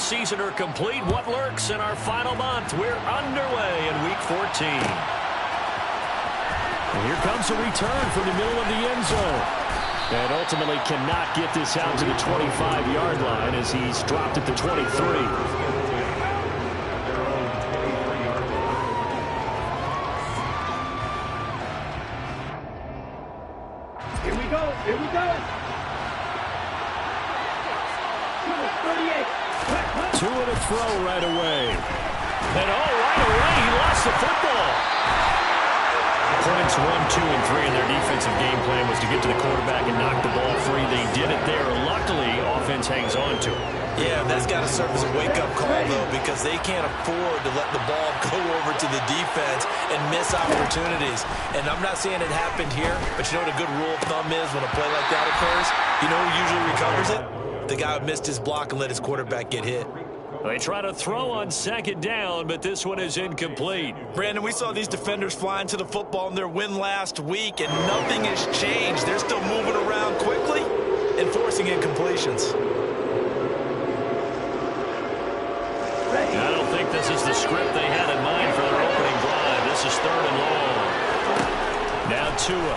season are complete. What lurks in our final month? We're underway in Week 14. And here comes a return from the middle of the end zone. And ultimately cannot get this out to the 25-yard line as he's dropped at the 23. Here we go. Here we go. 38. Two to throw right away. And right away, he lost the football. Points 1, 2, and 3 in their defensive game plan was to get to the quarterback and knock the ball free. They did it there. Luckily, offense hangs on to it. Yeah, that's got to serve as a wake-up call, though, because they can't afford to let the ball go over to the defense and miss opportunities. And I'm not saying it happened here, but you know what a good rule of thumb is when a play like that occurs? You know who usually recovers it? The guy who missed his block and let his quarterback get hit. They try to throw on second down, but this one is incomplete. Brandon, we saw these defenders flying to the football in their win last week, and nothing has changed. They're still moving around quickly and forcing incompletions. I don't think this is the script they had in mind for their opening drive. This is 3rd and long. Now Tua.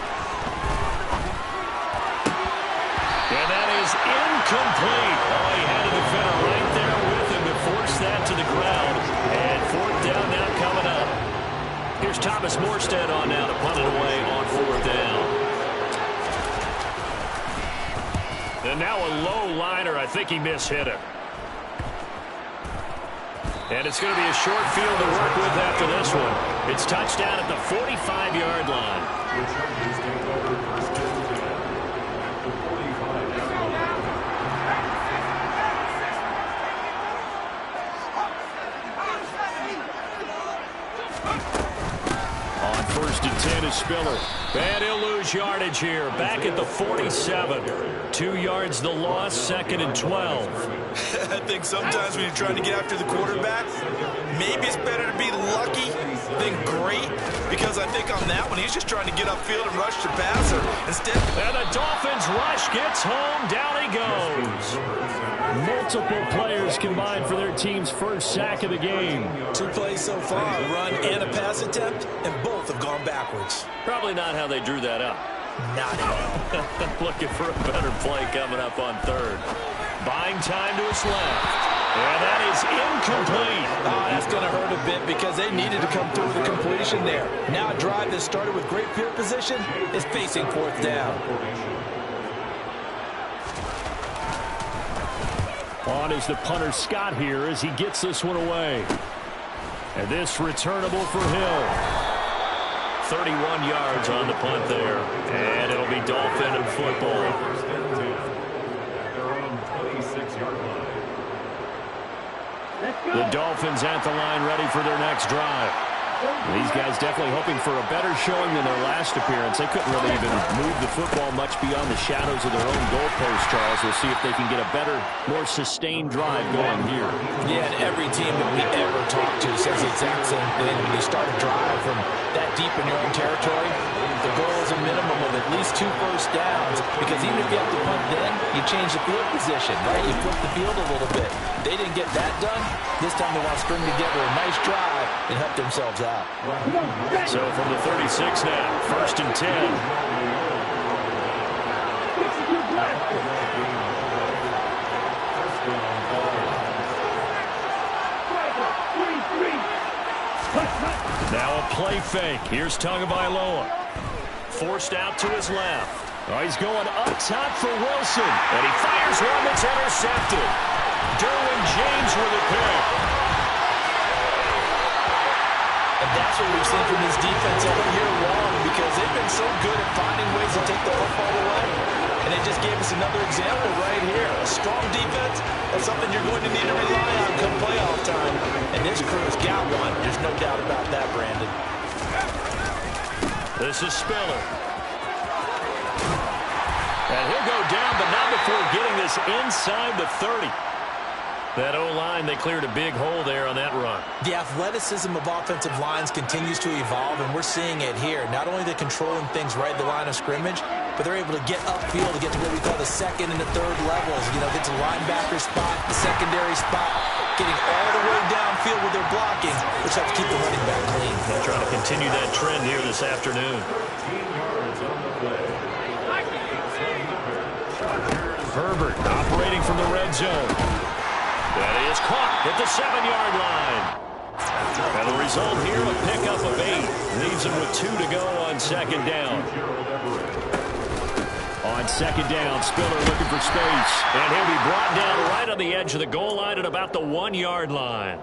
And that is incomplete. Oh, he had a defender right there with him to force that to the ground. And 4th down now coming up. Here's Thomas Morstead on now to punt it away on 4th down. And now a low liner. I think he mishit it. And it's going to be a short field to work with after this one. It's touchdown at the 45-yard line. On 1st and 10 is Spiller. And he'll lose yardage here. Back at the 47. 2 yards the loss, 2nd and 12. I think sometimes when you're trying to get after the quarterback, maybe it's better to be lucky than great. Because I think on that one, he's just trying to get upfield and rush the passer. Instead, and the Dolphins rush gets home. Down he goes. Multiple players combined for their team's first sack of the game. 2 plays so far, a run and a pass attempt, and both have gone backwards. Probably not how they drew that up. Not at all. Looking for a better play coming up on 3rd. Buying time to his left. And that is incomplete. Oh, that's going to hurt a bit because they needed to come through with a completion there. Now a drive that started with great field position is facing 4th down. On is the punter Scott here as he gets this one away. And this returnable for Hill. 31 yards on the punt there. And it'll be Dolphin and football. The Dolphins at the line ready for their next drive. These guys definitely hoping for a better showing than their last appearance. They couldn't really even move the football much beyond the shadows of their own goalpost, Charles. We'll see if they can get a better, more sustained drive going here. Yeah, and every team that we ever talk to says the exact same thing. When you start a drive from that deep in your own territory, the goal is a minimum of at least 2 first downs. Because even if you have to punt then, you change the field position, right? You flip the field a little bit. They didn't get that done. This time they want to string together a nice drive and help themselves out. So from the 36 now, 1st and 10. Now a play fake. Here's Tagovailoa. Forced out to his left. Oh, he's going up top for Wilson. And he fires one that's intercepted. Derwin James with a pick. And that's what we've seen from this defense all year long because they've been so good at finding ways to take the football away. And they just gave us another example right here. A strong defense, that's something you're going to need to rely on come playoff time. And this crew's got one. There's no doubt about that, Brandon. This is Spiller. And he'll go down, but not before getting this inside the 30. That O-line, they cleared a big hole there on that run. The athleticism of offensive lines continues to evolve, and we're seeing it here. Not only are they controlling things right at the line of scrimmage, but they're able to get upfield to get to what we call the second and the third levels. You know, get to the linebacker spot, the secondary spot, getting all the way downfield with their blocking, which helps keep the running back clean. They're trying to continue that trend here this afternoon. Herbert operating from the red zone. That is caught at the 7-yard line. And the result here, a pickup of 8. Leaves him with 2 to go on second down. On second down, Spiller looking for space. And he'll be brought down right on the edge of the goal line at about the 1-yard line.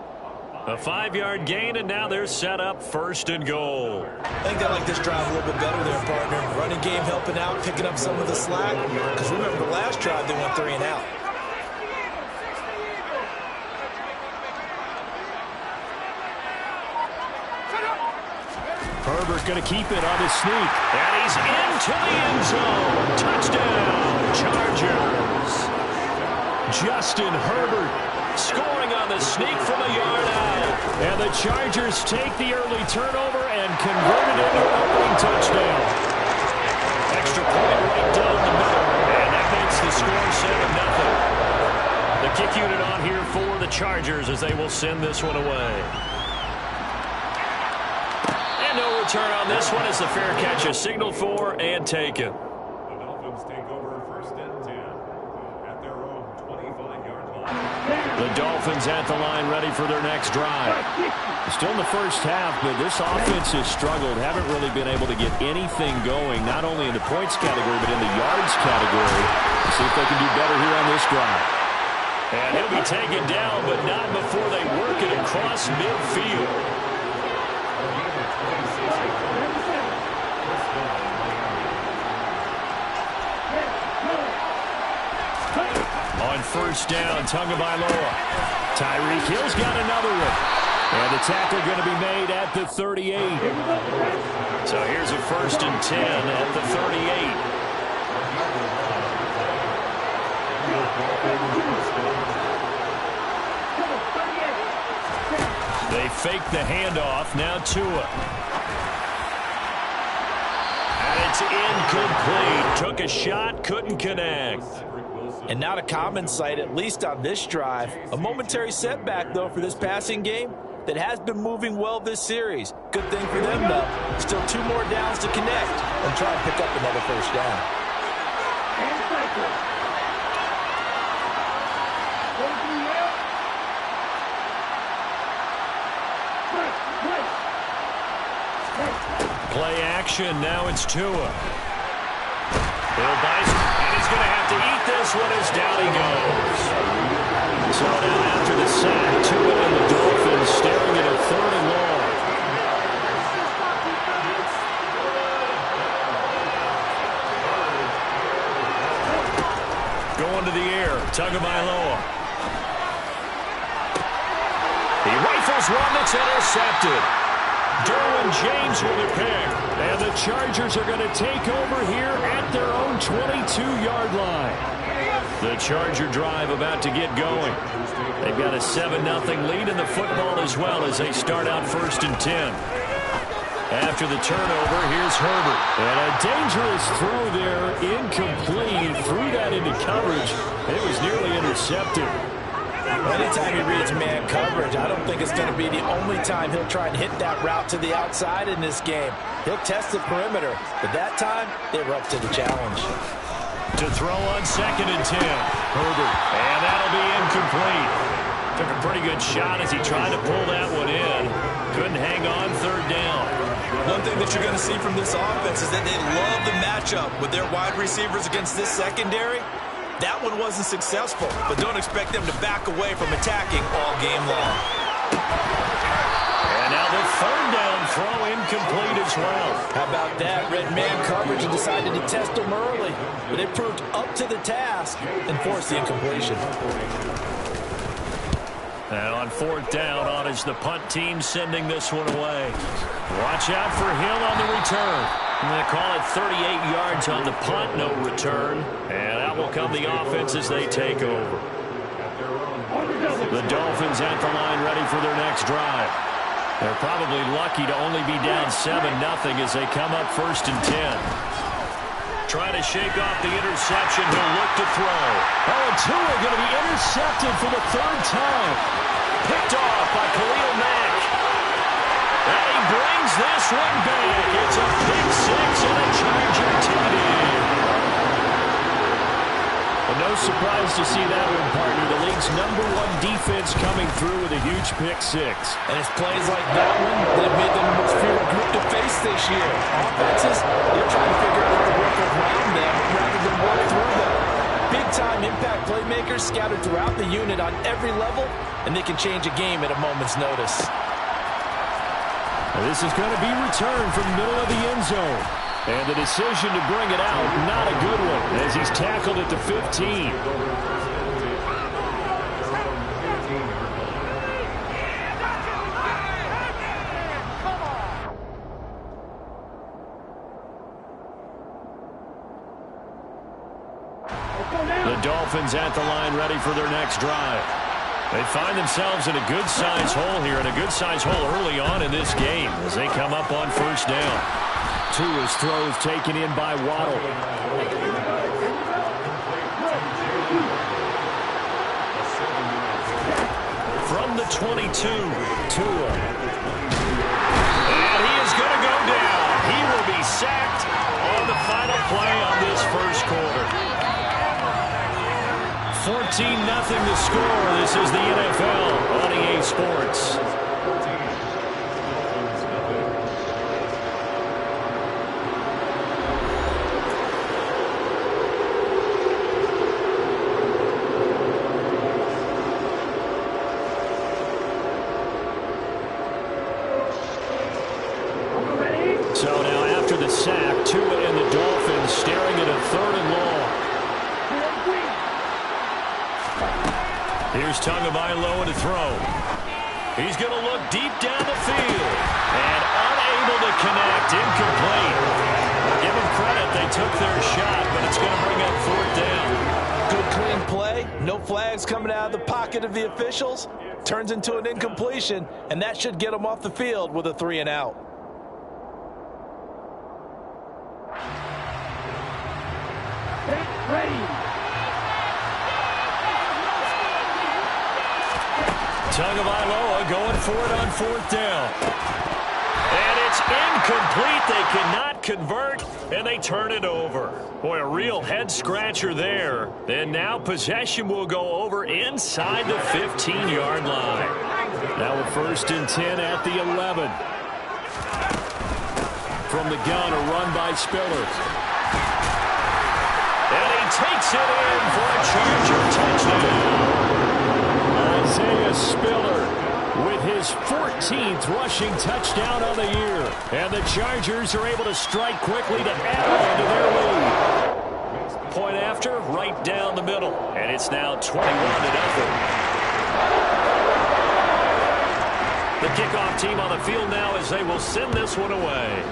A 5-yard gain, and now they're set up 1st and goal. I think they like this drive a little bit better there, partner. Running game helping out, picking up some of the slack. Because remember, the last drive, they went 3 and out. Herbert going to keep it on his sneak. And he's into the end zone. Touchdown, Chargers. Justin Herbert scoring on the sneak from a yard out. And the Chargers take the early turnover and convert it into an opening touchdown. Extra point right down the middle. And that makes the score 7-0. The kick unit on here for the Chargers as they will send this one away. No return on this one as the fair catch is signaled for and taken. The Dolphins take over 1st and 10 at their own 25-yard line. The Dolphins at the line ready for their next drive. Still in the first half, but this offense has struggled. Haven't really been able to get anything going, not only in the points category, but in the yards category. Let's see if they can do better here on this drive. And he'll be taken down, but not before they work it across midfield. On 1st down, Tagovailoa. Tyreek Hill's got another one. And the tackle going to be made at the 38. So here's a 1st and 10 at the 38. They fake the handoff. Now Tua. And it's incomplete. Took a shot, couldn't connect. And not a common sight, at least on this drive. A momentary setback, though, for this passing game that has been moving well this series. Good thing for them, though. Still 2 more downs to connect and try and pick up another 1st down. Play action. Now it's Tua. Bill Bison, and he's going to have to eat this one as down he goes. So now after the sack, Tua and the Dolphins staring at a 3rd and long. Going to the air, Tagovailoa. He rifles one that's intercepted. Derwin James with a pick. And the Chargers are going to take over here at their own 22-yard line. The Charger drive about to get going. They've got a 7-0 lead in the football as well as they start out 1st and 10. After the turnover, here's Herbert. And a dangerous throw there, incomplete. Threw that into coverage. It was nearly intercepted. Anytime he reads man coverage, I don't think it's going to be the only time he'll try and hit that route to the outside in this game. He'll test the perimeter, but that time, they were up to the challenge. To throw on 2nd and 10. Herbert, and that'll be incomplete. Took a pretty good shot as he tried to pull that one in. Couldn't hang on 3rd down. One thing that you're going to see from this offense is that they love the matchup with their wide receivers against this secondary. That one wasn't successful, but don't expect them to back away from attacking all game long. And now the 3rd down throw incomplete as well. How about that? Red man coverage and decided to test them early, but it proved up to the task and forced the incompletion. And on 4th down, on is the punt team sending this one away. Watch out for Hill on the return. And they call it 38 yards on the punt, no return. And out will come the offense as they take over. The Dolphins at the line ready for their next drive. They're probably lucky to only be down 7-0 as they come up 1st and 10. Trying to shake off the interception. He'll look to throw. Oh, and Tua going to be intercepted for the 3rd time. Picked off by Khalil Mack. And he brings this one back. It's a pick 6 and a Charger TD. No surprise to see that one, partner. The league's #1 defense coming through with a huge pick 6. And it's plays like that one that have made them the most feared group to face this year. Offenses, they're trying to figure out how to work around them rather than work through them. Big-time impact playmakers scattered throughout the unit on every level, and they can change a game at a moment's notice. This is going to be returned from the middle of the end zone. And the decision to bring it out, not a good one, as he's tackled at the 15. The Dolphins at the line ready for their next drive. They find themselves in a good-sized hole here, and a good-sized hole early on in this game as they come up on 1st down. Tua's throws taken in by Waddle. From the 22, Tua. And he is going to go down. He will be sacked on the final play on this 1st quarter. 14-0 the score. This is the NFL on EA Sports. So now after the sack, Tua and the Dolphins staring at a 3rd and long. Here's Tagovailoa to throw. He's going to look deep down the field. And unable to connect, incomplete. Give them credit, they took their shot, but it's going to bring up 4th down. Good clean play, no flags coming out of the pocket of the officials. Turns into an incompletion, and that should get them off the field with a 3 and out. Tagovailoa going for it on 4th down. And it's incomplete. They cannot convert, and they turn it over. Boy, a real head-scratcher there. And now possession will go over inside the 15-yard line. Now a 1st and 10 at the 11. From the gun, a run by Spiller. And he takes it in for a Charger touchdown. Isaiah Spiller with his 14th rushing touchdown on the year. And the Chargers are able to strike quickly to add on to their lead. Point after, right down the middle. And it's now 21-0. The kickoff team on the field now as they will send this one away.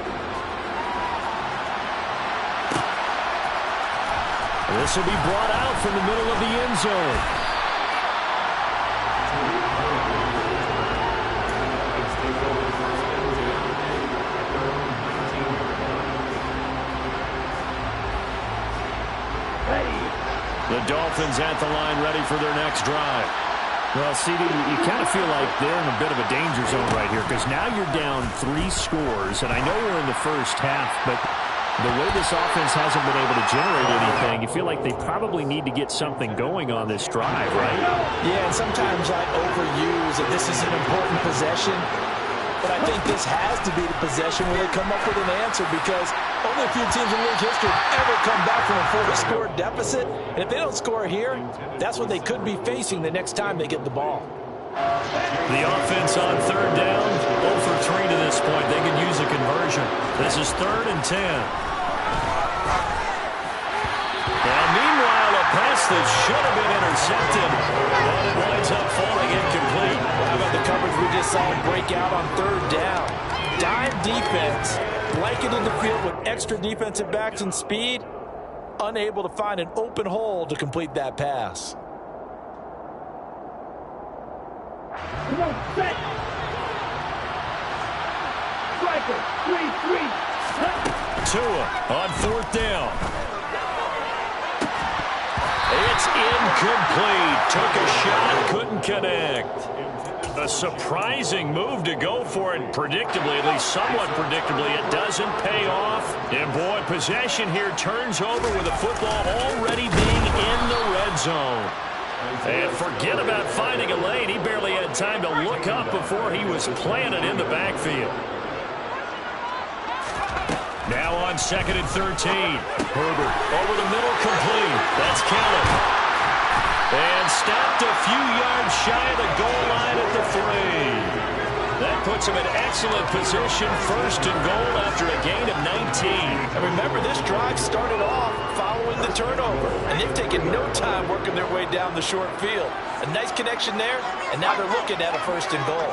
This will be brought out from the middle of the end zone. The Dolphins at the line ready for their next drive. Well, CD, you kind of feel like they're in a bit of a danger zone right here because now you're down 3 scores, and I know we're in the first half, but the way this offense hasn't been able to generate anything, you feel like they probably need to get something going on this drive, right? Yeah, and sometimes I overuse that this is an important possession, but I think this has to be the possession where they come up with an answer because only a few teams in league history have ever come back from a 4-score deficit. And if they don't score here, that's what they could be facing the next time they get the ball. The offense on 3rd down, 0 for 3 to this point. They can use a conversion. This is 3rd and 10. Now, meanwhile, a pass that should have been intercepted, but it winds up falling incomplete. How about the coverage we just saw break out on 3rd down? Dime defense, blanketed the field with extra defensive backs and speed, unable to find an open hole to complete that pass. Come on, set. Striker, 3-3. Tua on 4th down. It's incomplete. Took a shot, couldn't connect. A surprising move to go for it. Predictably, at least somewhat predictably, it doesn't pay off. And boy, possession here turns over with the football already being in the red zone. And forget about finding a lane. He barely had time to look up before he was planted in the backfield. Now on 2nd and 13. Herbert over the middle, complete. That's counted. And stopped a few yards shy of the goal line at the 3. That puts him in excellent position, 1st and goal after a gain of 19. And remember, this drive started off following the turnover, and they've taken no time working their way down the short field. A nice connection there, and now they're looking at a 1st and goal.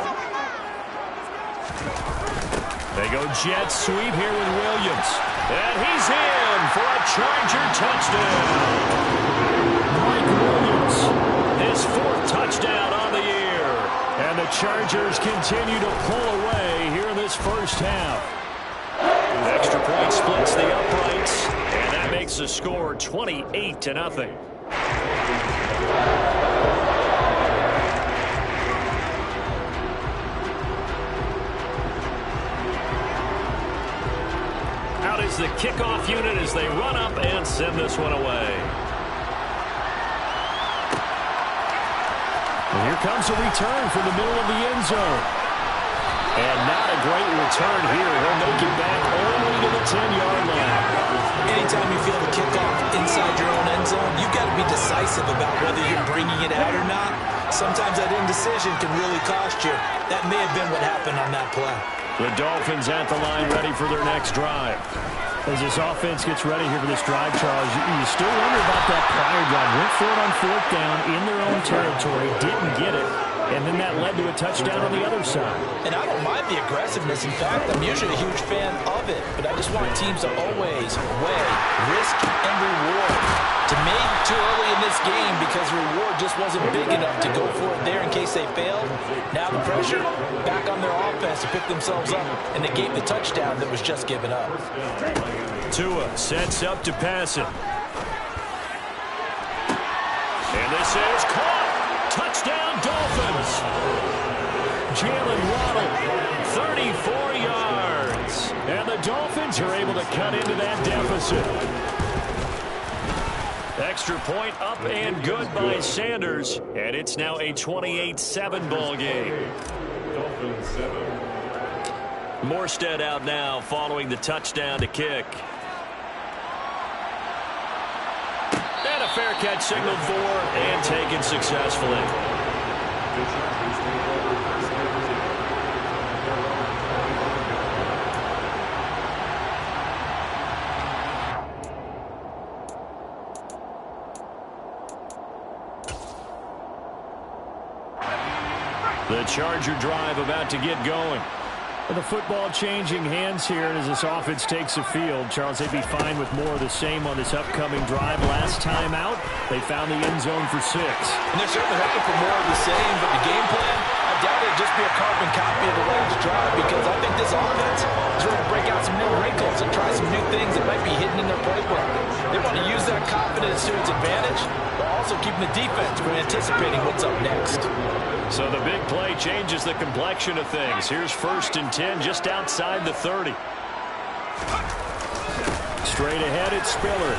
They go jet sweep here with Williams. And he's in for a Charger touchdown. Mike Williams, his 4th touchdown on the year. And the Chargers continue to pull away here in this first half. Extra point splits the uprights, and that makes the score 28-0. Out is the kickoff unit as they run up and send this one away. And here comes a return from the middle of the end zone. And not a great return here. He'll make it back only to the 10-yard line. Anytime you feel the kickoff inside your own end zone, you've got to be decisive about whether you're bringing it out or not. Sometimes that indecision can really cost you. That may have been what happened on that play. The Dolphins at the line ready for their next drive. As this offense gets ready here for this drive, Charles, you still wonder about that prior drive. Went for it on 4th down in their own territory, didn't get it, and then that led to a touchdown on the other side. And I don't mind the aggressiveness. In fact, I'm usually a huge fan of it, but I just want teams to always weigh risk and reward. To me, too early in this game because the reward just wasn't big enough to go for it there in case they failed. Now the pressure back on their offense to pick themselves up and negate the touchdown that was just given up. Tua sets up to pass it. And this is caught. Touchdown, Dolphins. Jalen Waddle, 34 yards. And the Dolphins are able to cut into that deficit. Extra point up and good by Sanders. And it's now a 28-7 ball game. Dolphins 7. Morstead out now following the touchdown to kick. And a fair catch signaled for and taken successfully. The Chargers take over 1st and 10. The Charger drive about to get going. The football changing hands here as this offense takes the field. Charles, they'd be fine with more of the same on this upcoming drive. Last time out, they found the end zone for 6. And they're certainly hoping for more of the same, but the game plan, I doubt it'd just be a carbon copy of the last drive because I think this offense is ready to break out some new wrinkles and try some new things that might be hidden in their playbook. They want to use that confidence to its advantage while also keeping the defense from anticipating what's up next. So the big play changes the complexion of things. Here's 1st and 10 just outside the 30. Straight ahead, it's Spiller.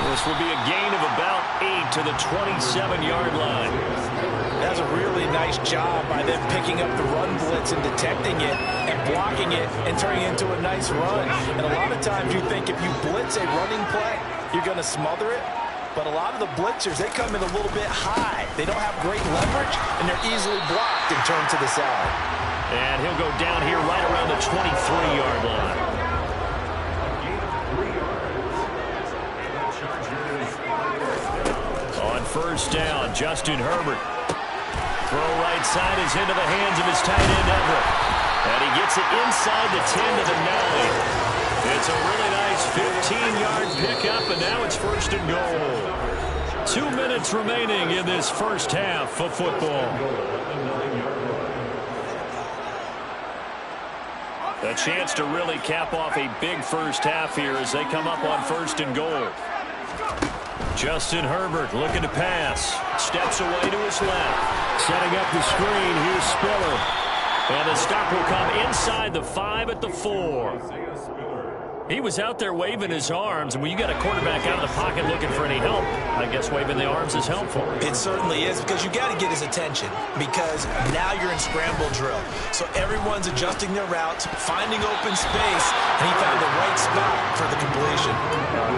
This will be a gain of about 8 to the 27-yard line. That's a really nice job by them picking up the run blitz and detecting it and blocking it and turning it into a nice run. And a lot of times you think if you blitz a running play, you're going to smother it. But a lot of the blitzers, they come in a little bit high. They don't have great leverage, and they're easily blocked and turned to the side. And he'll go down here right around the 23-yard line. On 1st down, Justin Herbert. Throw right side is into the hands of his tight end, Everett. And he gets it inside the 10 to the 9. It's a really nice 15-yard pickup, and now it's 1st and goal. 2 minutes remaining in this first half of football. A chance to really cap off a big first half here as they come up on 1st and goal. Justin Herbert looking to pass. Steps away to his left. Setting up the screen. Here's Spiller. And the stop will come inside the 5 at the 4. He was out there waving his arms, and when you got a quarterback out of the pocket looking for any help, I guess waving the arms is helpful. It certainly is, because you got to get his attention, because now you're in scramble drill. So everyone's adjusting their routes, finding open space, and he found the right spot for the completion.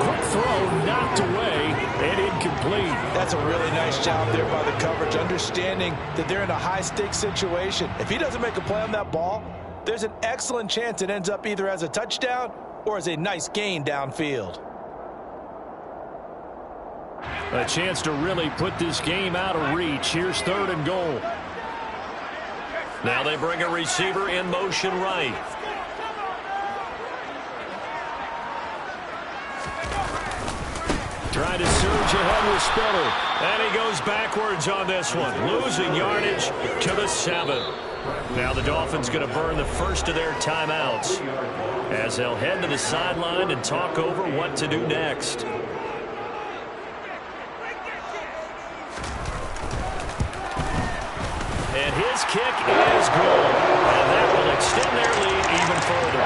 Quick throw, knocked away, and incomplete. That's a really nice job there by the coverage, understanding that they're in a high-stakes situation. If he doesn't make a play on that ball, there's an excellent chance it ends up either as a touchdown or as a nice gain downfield. A chance to really put this game out of reach. Here's 3rd and goal. Now they bring a receiver in motion right. Trying to surge ahead with Spiller. And he goes backwards on this one. Losing yardage to the 7. Now the Dolphins going to burn the first of their timeouts as they'll head to the sideline and talk over what to do next. And his kick is good. And that will extend their lead even further.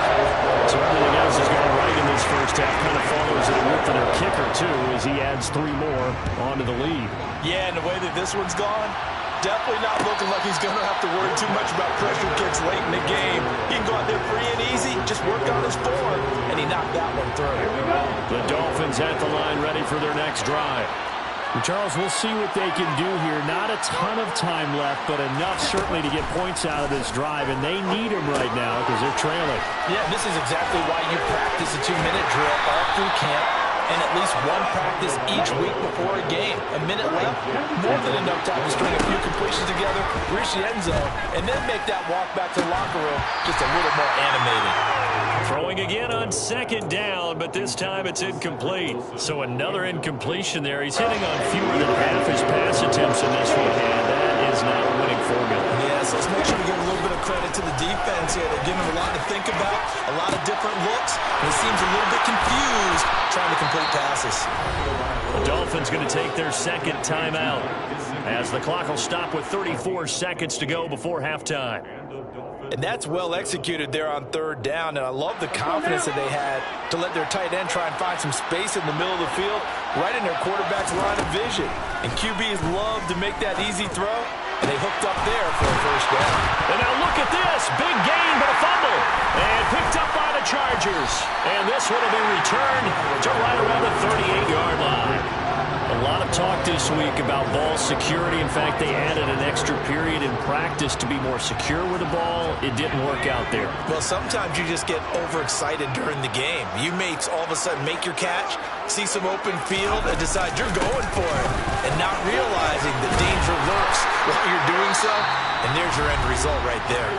So everything else is going right in this first half. Kind of follows it with their kicker, too, as he adds 3 more onto the lead. Yeah, and the way that this one's gone, definitely not looking like he's going to have to worry too much about pressure kicks late in the game. He can go out there free and easy, just work on his form, and he knocked that one through. The Dolphins at the line ready for their next drive. And Charles, we'll see what they can do here. Not a ton of time left, but enough certainly to get points out of this drive, and they need them right now because they're trailing. Yeah, this is exactly why you practice a 2-minute drill all through camp, and at least one practice each week before a game. A minute left, more than enough time to string a few completions together, reach the end zone, and then make that walk back to the locker room just a little more animated. Throwing again on 2nd down, but this time it's incomplete. So another incompletion there. He's hitting on fewer than half his pass attempts in this one, and that is not a winning formula. Yeah, so let's make sure we give a little bit of credit to the defense here. They're giving him a lot to think about, a lot of different looks, and he seems a little bit confused trying to complete passes. The Dolphins going to take their 2nd timeout as the clock will stop with 34 seconds to go before halftime. And that's well executed there on 3rd down, and I love the confidence that they had to let their tight end try and find some space in the middle of the field, right in their quarterback's line of vision. And QBs love to make that easy throw, and they hooked up there for a 1st down. And now look at this. Big gain, but a fumble. And picked up by the Chargers. And this one will be returned to right around the 38-yard line. A lot of talk this week about ball security. In fact, they added an extra period in practice to be more secure with the ball. It didn't work out there. Well, sometimes you just get overexcited during the game. You may all of a sudden make your catch, see some open field, and decide you're going for it, and not realizing the danger lurks while you're doing so, and there's your end result right there.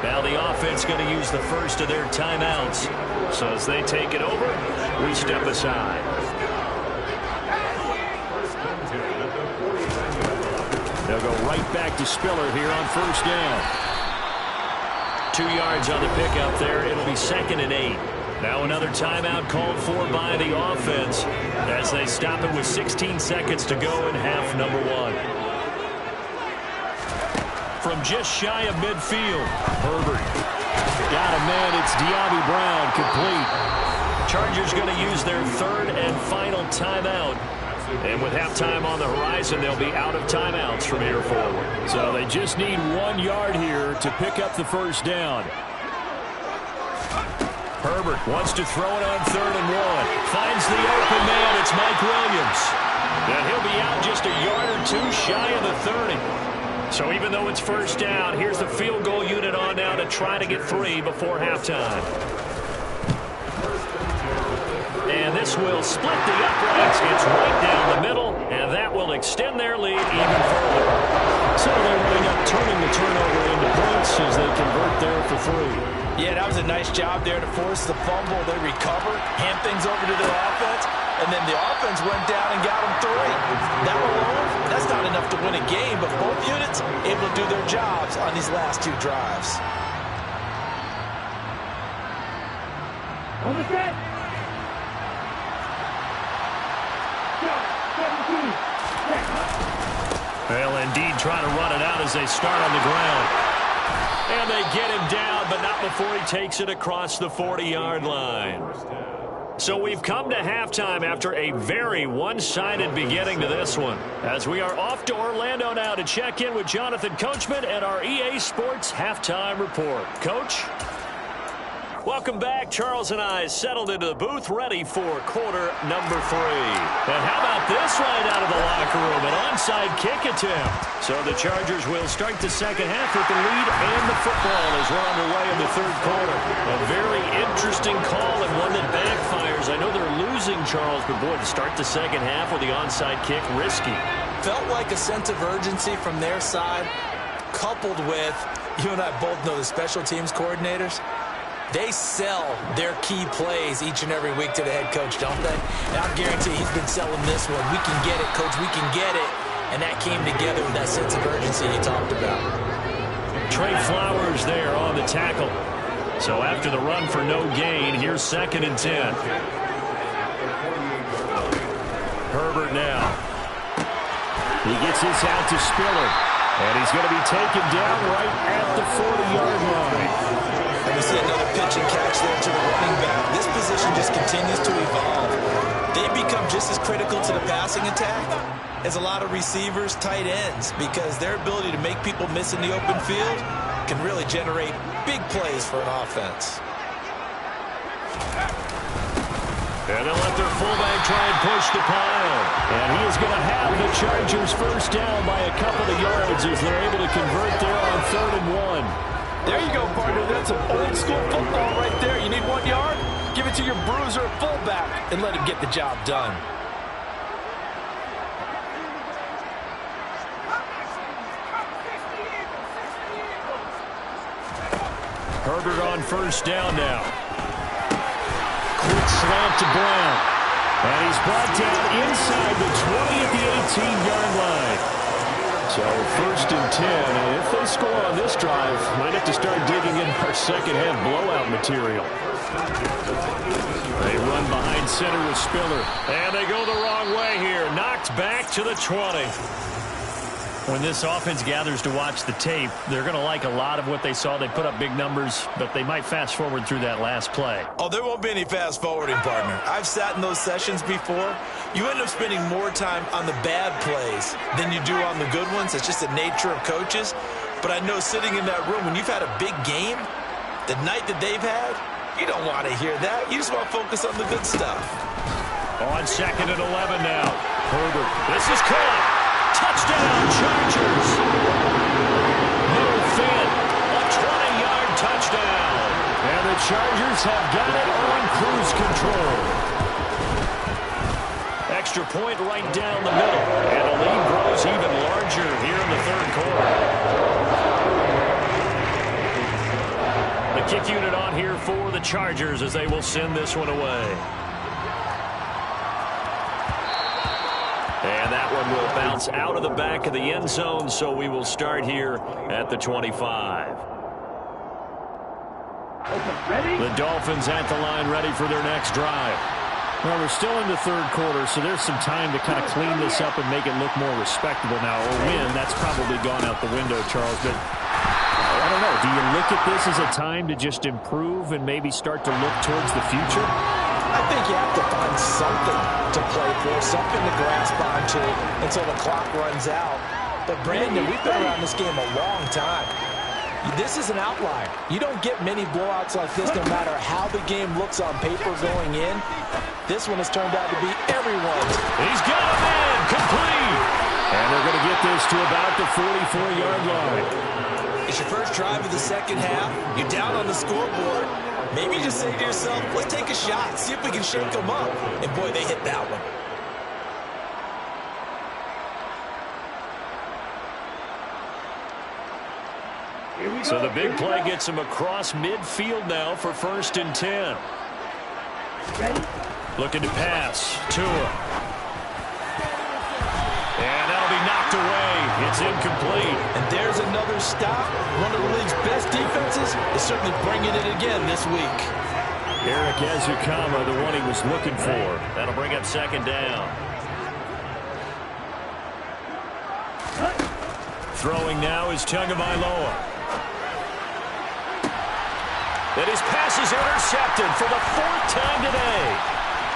Now the offense going to use the first of their timeouts. So as they take it over, we step aside. They'll go right back to Spiller here on 1st down. 2 yards on the pickup there. It'll be 2nd and 8. Now another timeout called for by the offense as they stop it with 16 seconds to go in half number 1. From just shy of midfield, Herbert. Got a man. It's De'Ami Brown, complete. Chargers going to use their 3rd and final timeout. And with halftime on the horizon, they'll be out of timeouts from here forward. So they just need 1 yard here to pick up the 1st down. Herbert wants to throw it on 3rd and 1. Finds the open man. It's Mike Williams. And he'll be out just a yard or 2 shy of the 30. So even though it's 1st down, here's the field goal unit on now to try to get 3 before halftime. And this will split the uprights. It's right down the middle, and that will extend their lead even further. So they're running up, turning the turnover into points as they convert there for 3. Yeah, that was a nice job there to force the fumble. They recover, hand things over to their offense, and then the offense went down and got them 3. That alone, that's not enough to win a game, but both units able to do their jobs on these last 2 drives. On the set. Well, indeed, trying to run it out as they start on the ground. And they get him down, but not before he takes it across the 40-yard line. So we've come to halftime after a very one-sided beginning to this one. As we are off to Orlando now to check in with Jonathan Coachman and our EA Sports Halftime Report. Coach? Welcome back. Charles and I settled into the booth ready for quarter number 3. And how about this right out of the locker room? An onside kick attempt. So the Chargers will start the second half with the lead and the football as we're underway in the third quarter. A very interesting call and one that backfires. I know they're losing, Charles, but boy, to start the second half with the onside kick, risky. Felt like a sense of urgency from their side, coupled with, you and I both know the special teams coordinators. They sell their key plays each and every week to the head coach, don't they? And I guarantee he's been selling this one. We can get it, coach, we can get it. And that came together with that sense of urgency he talked about. Trey Flowers there on the tackle. So after the run for no gain, here's 2nd and 10. Herbert now. He gets this out to Spiller. And he's going to be taken down right at the 40-yard line. And we see another pitch and catch there to the running back. This position just continues to evolve. They become just as critical to the passing attack as a lot of receivers, tight ends, because their ability to make people miss in the open field can really generate big plays for an offense. And they'll let their fullback try and push the pile. And he is going to have the Chargers first down by a couple of yards as they're able to convert there on 3rd and 1. There you go, partner. That's some old-school football right there. You need 1 yard? Give it to your bruiser fullback and let him get the job done. Herbert on first down now. Quick slant to Brown. And he's brought down inside the 20 at the 18-yard line. So 1st and 10, and if they score on this drive, might have to start digging in our second half blowout material. They run behind center with Spiller. And they go the wrong way here. Knocked back to the 20. When this offense gathers to watch the tape, they're going to like a lot of what they saw. They put up big numbers, but they might fast forward through that last play. Oh, there won't be any fast forwarding, partner. I've sat in those sessions before. You end up spending more time on the bad plays than you do on the good ones. It's just the nature of coaches. But I know sitting in that room, when you've had a big game, the night that they've had, you don't want to hear that. You just want to focus on the good stuff. On 2nd and 11 now. Herbert. This is caught. Touchdown, Chargers. No fin. A 20-yard touchdown. And the Chargers have got it on cruise control. Extra point right down the middle. And the lead grows even larger here in the third quarter. The kick unit on here for the Chargers as they will send this one away. And that one will bounce out of the back of the end zone, so we will start here at the 25. The Dolphins at the line ready for their next drive. Well, we're still in the third quarter, so there's some time to kind of clean this up and make it look more respectable now. Or win, that's probably gone out the window, Charles. But I don't know. Do you look at this as a time to just improve and maybe start to look towards the future? I think you have to find something to play for, something to grasp onto until the clock runs out. But, Brandon, we've been around this game a long time. This is an outlier. You don't get many blowouts like this no matter how the game looks on paper going in. This one has turned out to be everyone's. He's got him in, complete. And they're going to get this to about the 44-yard line. It's your first drive of the second half. You're down on the scoreboard. Maybe you just say to yourself, let's take a shot, see if we can shake them up. And, boy, they hit that one. So the big play gets him across midfield now for 1st and 10. Looking to pass. Tua. And that'll be knocked away. It's incomplete. And there's another stop. One of the league's best defenses is certainly bringing it again this week. Eric Ezekama, the one he was looking for. That'll bring up second down. Throwing now is Tagovailoa. And his pass is intercepted for the 4th time today.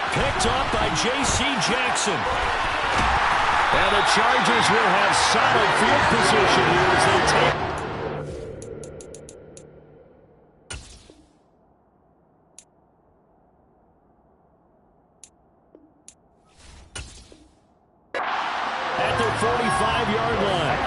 Picked up by J.C. Jackson. And the Chargers will have solid field position here as they take. At their 45-yard line.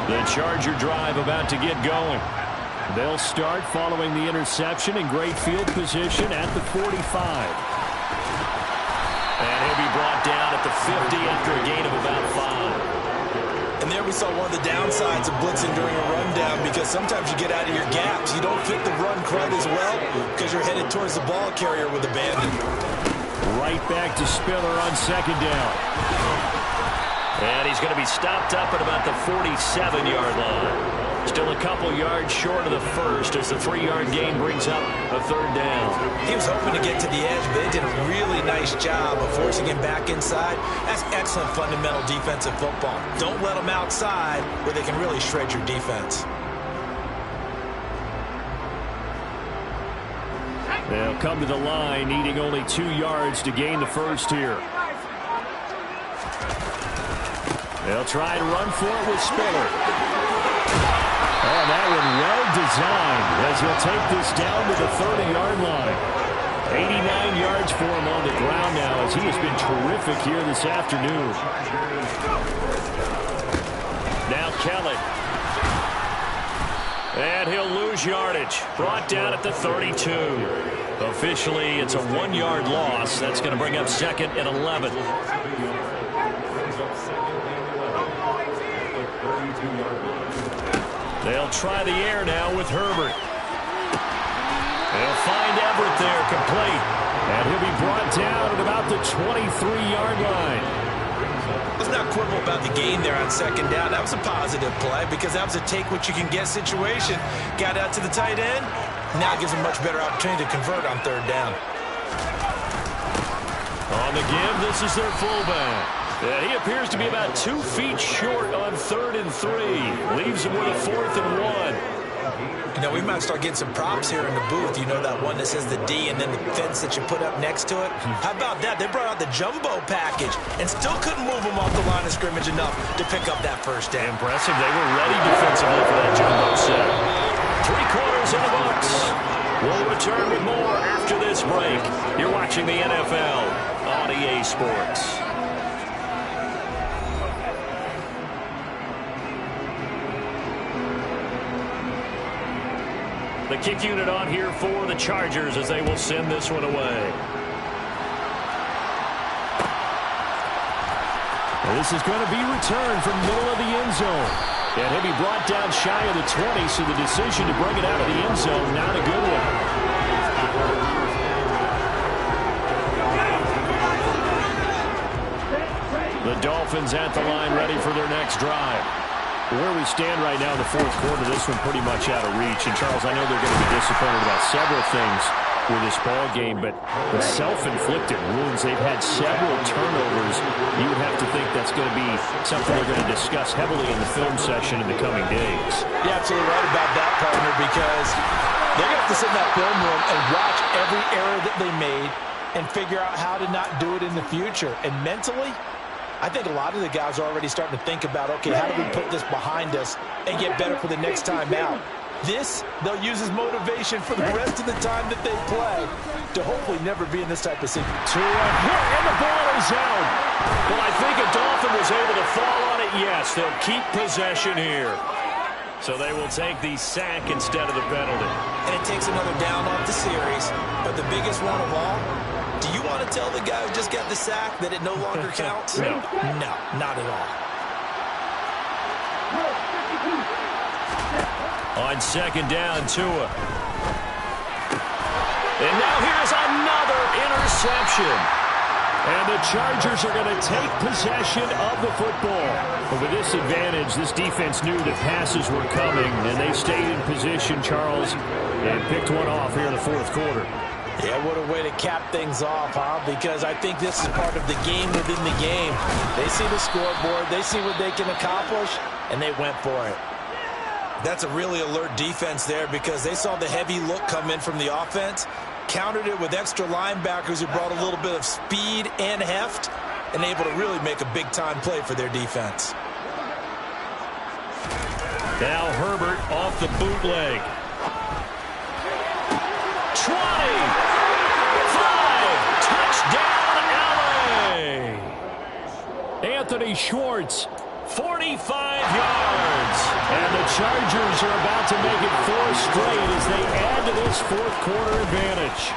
The Charger drive about to get going. They'll start following the interception in great field position at the 45. And he'll be brought down at the 50 after a gain of about 5. And there we saw one of the downsides of blitzing during a rundown, because sometimes you get out of your gaps. You don't fit the run quite as well because you're headed towards the ball carrier with abandon. Right back to Spiller on second down. And he's going to be stopped up at about the 47-yard line. Still a couple yards short of the first as the 3-yard gain brings up a 3rd down. He was hoping to get to the edge, but they did a really nice job of forcing him back inside. That's excellent fundamental defensive football. Don't let them outside where they can really shred your defense. They'll come to the line, needing only 2 yards to gain the first here. They'll try and run for it with Spiller. Oh, that one well designed as he'll take this down to the 30-yard line. 89 yards for him on the ground now as he has been terrific here this afternoon. Now Kelly. And he'll lose yardage. Brought down at the 32. Officially, it's a 1-yard loss. That's going to bring up 2nd and 11. They'll try the air now with Herbert. They'll find Everett there, complete. And he'll be brought down at about the 23-yard line. Let's not quibble about the gain there on second down. That was a positive play because that was a take-what-you-can-get situation. Got out to the tight end. Now gives him much better opportunity to convert on 3rd down. On the give, this is their fullback. Yeah, he appears to be about 2 feet short on 3rd and 3. Leaves him with a 4th and 1. You know, we might start getting some props here in the booth. You know, that one that says the D and then the fence that you put up next to it. How about that? They brought out the jumbo package and still couldn't move him off the line of scrimmage enough to pick up that first down. Impressive. They were ready defensively for that jumbo set. 3 quarters in the books. We'll return with more after this break. You're watching the NFL on EA Sports. The kick unit on here for the Chargers as they will send this one away. And this is going to be returned from middle of the end zone. And he'll be brought down shy of the 20, so the decision to bring it out of the end zone, not a good one. The Dolphins at the line ready for their next drive. Where we stand right now in the 4th quarter, this one pretty much out of reach. And, Charles, I know they're going to be disappointed about several things with this ball game, but the self-inflicted wounds, they've had several turnovers. You would have to think that's going to be something they're going to discuss heavily in the film session in the coming days. You're absolutely right about that, partner, because they're going to have to sit in that film room and watch every error that they made and figure out how to not do it in the future. And mentally, I think a lot of the guys are already starting to think about, okay, how do we put this behind us and get better for the next time out? This, they'll use as motivation for the rest of the time that they play to hopefully never be in this type of situation. And the ball is out. Well, I think a Dolphin was able to fall on it. Yes, they'll keep possession here. So they will take the sack instead of the penalty. And it takes another down off the series. But the biggest one of all, do you want to tell the guy who just got the sack that it no longer counts? No. No, not at all. On second down, Tua. And now here's another interception. And the Chargers are going to take possession of the football. But with this advantage, this defense knew that passes were coming, and they stayed in position, Charles, and picked one off here in the fourth quarter. Yeah, what a way to cap things off, huh? Because I think this is part of the game within the game. They see the scoreboard, they see what they can accomplish, and they went for it. That's a really alert defense there because they saw the heavy look come in from the offense, countered it with extra linebackers who brought a little bit of speed and heft, and able to really make a big-time play for their defense. Now Herbert off the bootleg. 20! 5! Touchdown, LA! Anthony Schwartz, 45 yards. And the Chargers are about to make it 4 straight as they add to this fourth quarter advantage.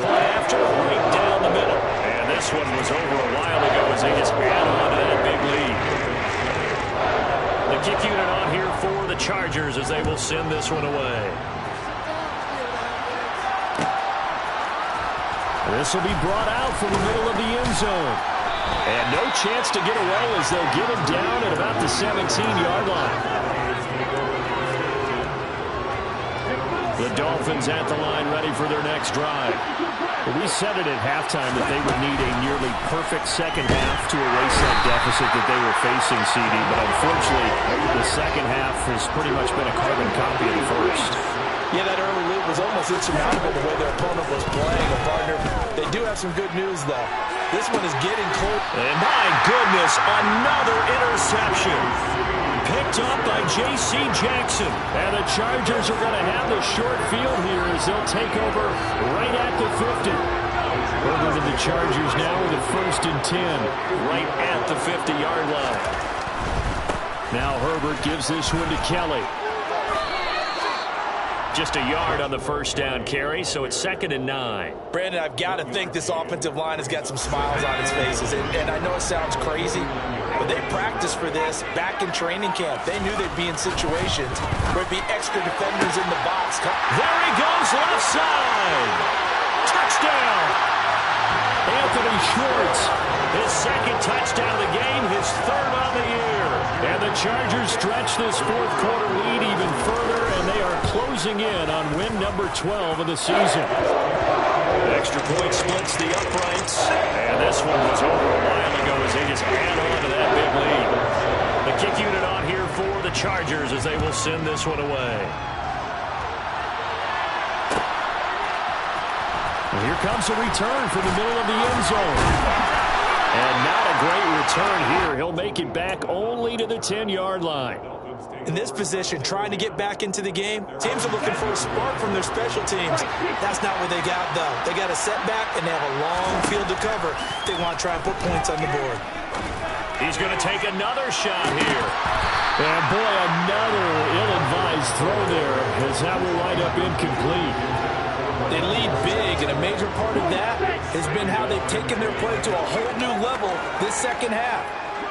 Play after right down the middle. And this one was over a while ago as they just add on to that big lead. The kick unit on here for the Chargers as they will send this one away. This will be brought out from the middle of the end zone. And no chance to get away as they'll get him down at about the 17-yard line. The Dolphins at the line ready for their next drive. We said it at halftime that they would need a nearly perfect second half to erase that deficit that they were facing, CD. But unfortunately, the second half has pretty much been a carbon copy of the first. Yeah, that early lead was almost insurmountable the way their opponent was playing. A partner, they do have some good news, though. This one is getting close. And my goodness, another interception. Picked up by J.C. Jackson. And the Chargers are going to have the short field here as they'll take over right at the 50. Over to the Chargers now with a 1st and 10 right at the 50-yard line. Now Herbert gives this one to Kelly. Just a yard on the first down carry, so it's 2nd and 9. Brandon, I've got to think this offensive line has got some smiles on its faces. And I know it sounds crazy, but they practiced for this back in training camp. They knew they'd be in situations where there'd be extra defenders in the box. There he goes, left side. Touchdown. Anthony Schwartz, his 2nd touchdown of the game, his 3rd on the year. And the Chargers stretch this fourth quarter lead even further, and they are closing in on win number 12 of the season. Extra point splits the uprights, and this one was over a while ago as they just add on to that big lead. The kick unit on here for the Chargers as they will send this one away. And here comes a return from the middle of the end zone. And not a great return here. He'll make it back only to the 10-yard line. In this position, trying to get back into the game, teams are looking for a spark from their special teams. That's not what they got, though. They got a setback, and they have a long field to cover. They want to try and put points on the board. He's going to take another shot here. And, boy, another ill-advised throw there as that will wind up incomplete. They lead big, and a major part of that has been how they've taken their play to a whole new level this second half.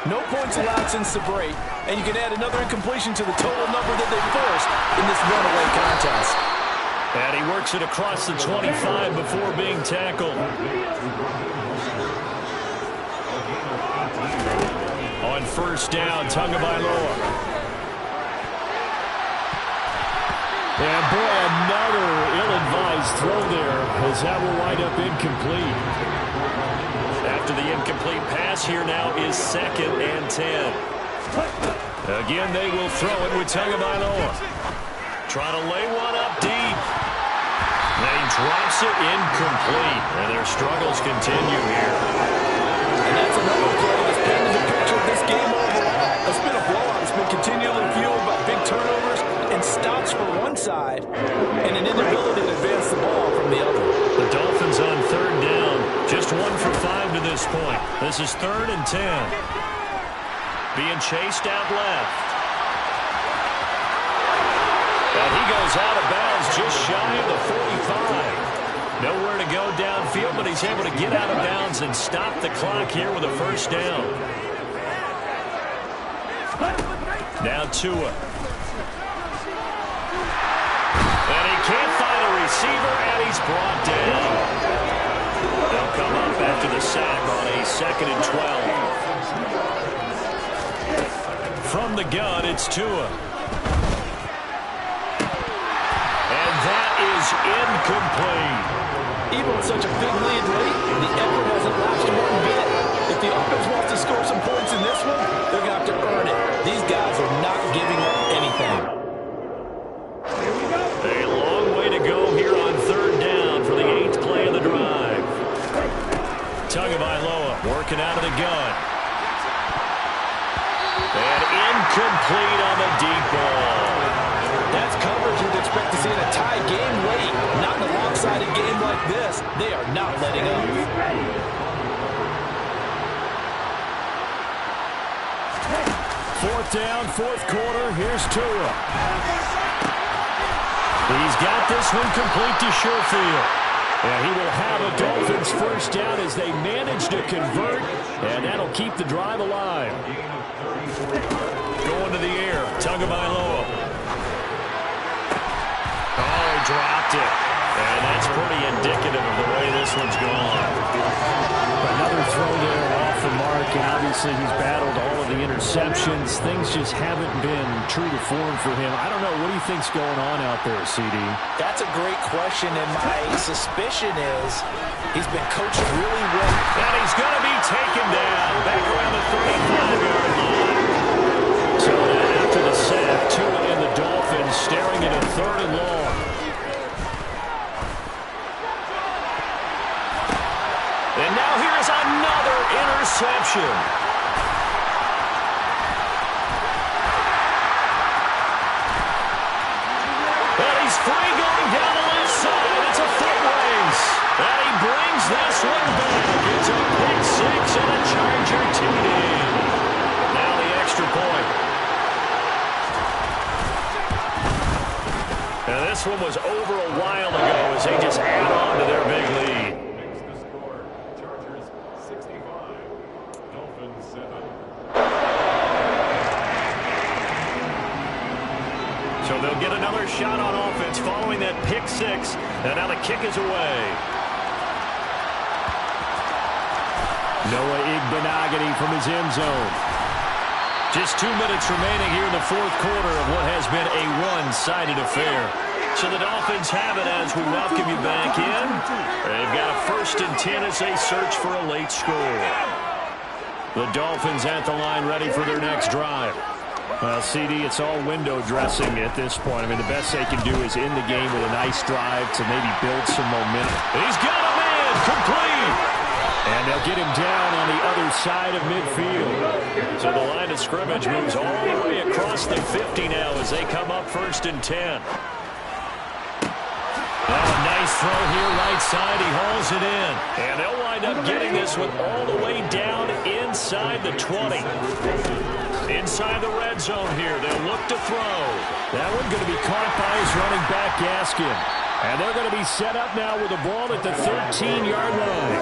No points allowed since the break, and you can add another incompletion to the total number that they forced in this runaway contest. And he works it across the 25 before being tackled. On first down, Tagovailoa. And, boy, another ill-advised throw there as that will wind up incomplete. After the incomplete pass, here now is 2nd and 10. Again, they will throw it with Tagovailoa. Trying to lay one up deep. And he drops it incomplete. And their struggles continue here. And that's another play that's painted the picture of this game overall. It's been a blowout. It's been continually fueled by big turnovers and stops for one side and an inability to advance the ball from the other. The Dolphins on 3rd down. Just 1 for 5 to this point. This is 3rd and 10. Being chased out left. And he goes out of bounds just shy of the 45. Nowhere to go downfield, but he's able to get out of bounds and stop the clock here with a first down. Now Tua. receiver, and he's brought down. They'll come up after the sack on a 2nd and 12. From the gun, it's Tua. And that is incomplete. Even with such a big lead late, the effort hasn't lapsed one bit. If the offense wants to score some points in this one, they're going to have to earn it. These guys are not giving up anything. A long way to go here on 3rd down for the 8th play of the drive. Tagovailoa working out of the gun. And incomplete on the deep ball. That's coverage you'd expect to see in a tie game late. Not in a lopsided game like this. They are not letting up. 4th down, 4th quarter. Here's Tua. He's got this one complete to Sherfield. And he will have a Dolphins 1st down as they manage to convert. And that'll keep the drive alive. Going to the air. Tagovailoa. Oh, dropped it. And that's pretty indicative of the way this one's gone. Another throw there off the mark, and obviously he's battled all of the interceptions. Things just haven't been true to form for him. I don't know. What do you think's going on out there, CD? That's a great question, and my suspicion is he's been coached really well. And he's going to be taken down back around the 35-yard line. So after the sack, Tua and the Dolphins staring at a 3rd and long. And now here's another interception. And he's free going down the left side. It's a foot race. And he brings this one back. It's a pick 6 and a Charger TD. Now the extra point. And this one was over a while ago as they just add on to their big lead. So they'll get another shot on offense following that pick 6. And now the kick is away. Noah Igbenogany from his end zone. Just 2 minutes remaining here in the 4th quarter of what has been a one-sided affair. So the Dolphins have it as we welcome you back in. They've got a 1st and 10 as they search for a late score. The Dolphins at the line ready for their next drive. Well, CD, it's all window dressing at this point. I mean, the best they can do is end the game with a nice drive to maybe build some momentum. He's got a man, complete. And they'll get him down on the other side of midfield. So the line of scrimmage moves all the way across the 50 now as they come up 1st and 10. Oh, a nice throw here right side. He hauls it in. And they'll wind up getting this one all the way down inside the 20. Inside the red zone here. They'll look to throw. That one going to be caught by his running back, Gaskin. And they're going to be set up now with the ball at the 13-yard line.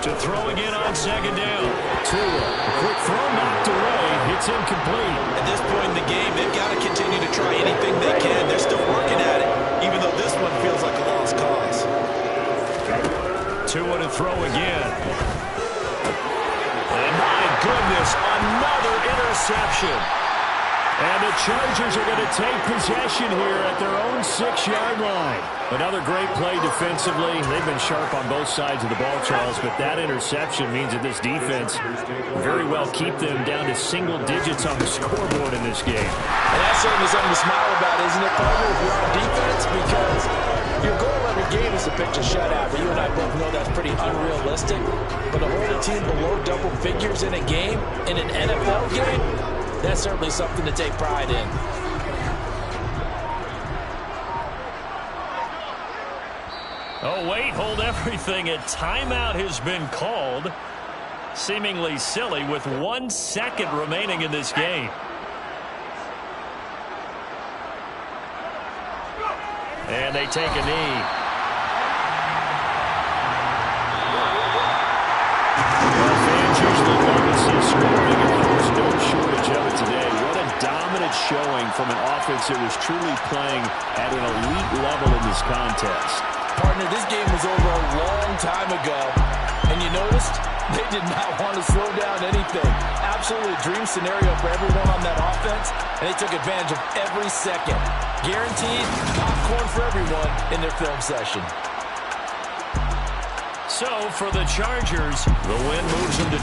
To throw again on 2nd down. Tua, a quick throw knocked away. It's incomplete. At this point in the game, they've got to continue to try anything they can. They're still working at it, even though this one feels like a lost cause. Tua to throw again. And my goodness, another interception. And the Chargers are going to take possession here at their own 6-yard line. Another great play defensively. They've been sharp on both sides of the ball, Charles, but that interception means that this defense very well keep them down to single digits on the scoreboard in this game. And that's certainly something to smile about, isn't it, partner, if you're on defense? Because your goal every game is to pitch a shutout, but you and I both know that's pretty unrealistic. But to hold a team below double figures in a game, in an NFL game, that's certainly something to take pride in. Oh, wait, hold everything. A timeout has been called. Seemingly silly with 1 second remaining in this game. And they take a knee. Well, fans usually love to see scoring, and there's no shortage of it today. What a dominant dominant showing from an offense that was truly playing at an elite level in this contest. Partner, this game was over a long time ago, and you noticed they did not want to slow down anything. Absolutely a dream scenario for everyone on that offense, and they took advantage of every second. Guaranteed popcorn for everyone in their film session. So for the Chargers, the win moves them to